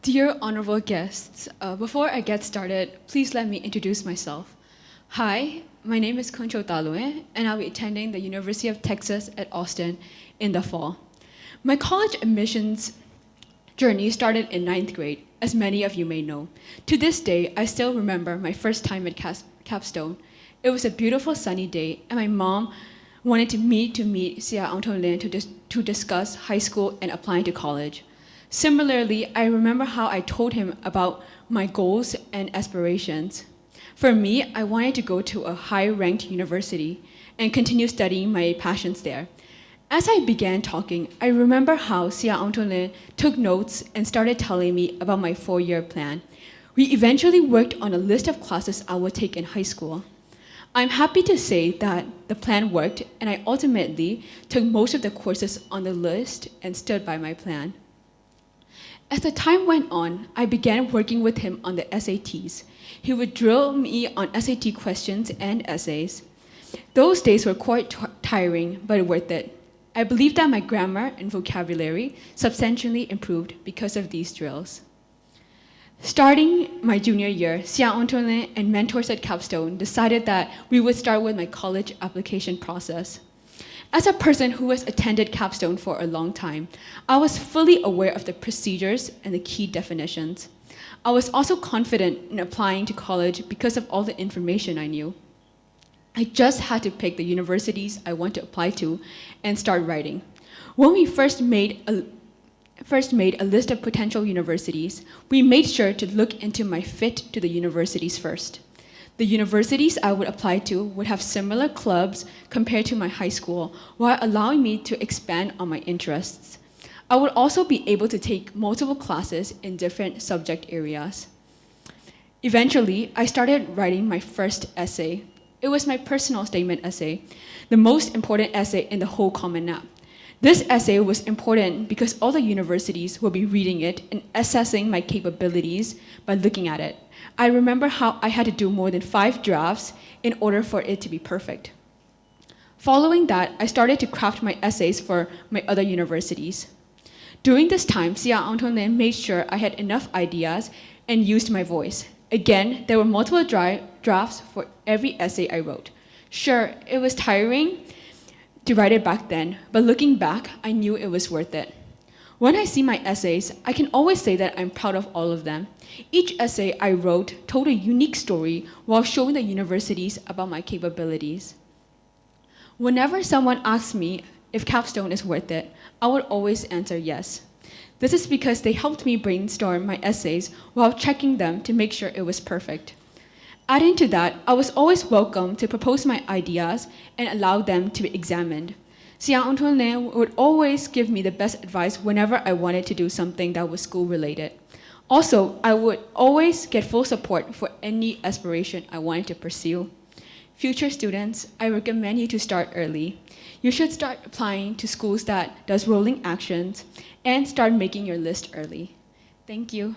Dear honorable guests, before I get started, please let me introduce myself. Hi, my name is Khun Cho, and I'll be attending the University of Texas at Austin in the fall. My college admissions journey started in ninth grade, as many of you may know. To this day, I still remember my first time at Capstone. It was a beautiful sunny day, and my mom wanted me to meet Sia Anton to discuss high school and applying to college. Similarly, I remember how I told him about my goals and aspirations. For me, I wanted to go to a high-ranked university and continue studying my passions there. As I began talking, I remember how Sia Antonin took notes and started telling me about my 4-year plan. We eventually worked on a list of classes I would take in high school. I'm happy to say that the plan worked, and I ultimately took most of the courses on the list and stood by my plan. As the time went on, I began working with him on the SATs. He would drill me on SAT questions and essays. Those days were quite tiring, but worth it. I believe that my grammar and vocabulary substantially improved because of these drills. Starting my junior year, Sia Antonin and mentors at Capstone decided that we would start with my college application process. As a person who has attended Capstone for a long time, I was fully aware of the procedures and the key definitions. I was also confident in applying to college because of all the information I knew. I just had to pick the universities I want to apply to and start writing. When we first made a list of potential universities, we made sure to look into my fit to the universities first. The universities I would apply to would have similar clubs compared to my high school, while allowing me to expand on my interests. I would also be able to take multiple classes in different subject areas. Eventually, I started writing my first essay. It was my personal statement essay, the most important essay in the whole Common App. This essay was important because all the universities will be reading it and assessing my capabilities by looking at it. I remember how I had to do more than 5 drafts in order for it to be perfect. Following that, I started to craft my essays for my other universities. During this time, Sia Antonin made sure I had enough ideas and used my voice. Again, there were multiple drafts for every essay I wrote. Sure, it was tiring to write it back then, but looking back, I knew it was worth it. When I see my essays, I can always say that I'm proud of all of them. Each essay I wrote told a unique story while showing the universities about my capabilities. Whenever someone asks me if Capstone is worth it, I would always answer yes. This is because they helped me brainstorm my essays while checking them to make sure it was perfect. Adding to that, I was always welcome to propose my ideas and allow them to be examined. Sia Antonin would always give me the best advice whenever I wanted to do something that was school-related. Also, I would always get full support for any aspiration I wanted to pursue. Future students, I recommend you to start early. You should start applying to schools that does rolling actions and start making your list early. Thank you.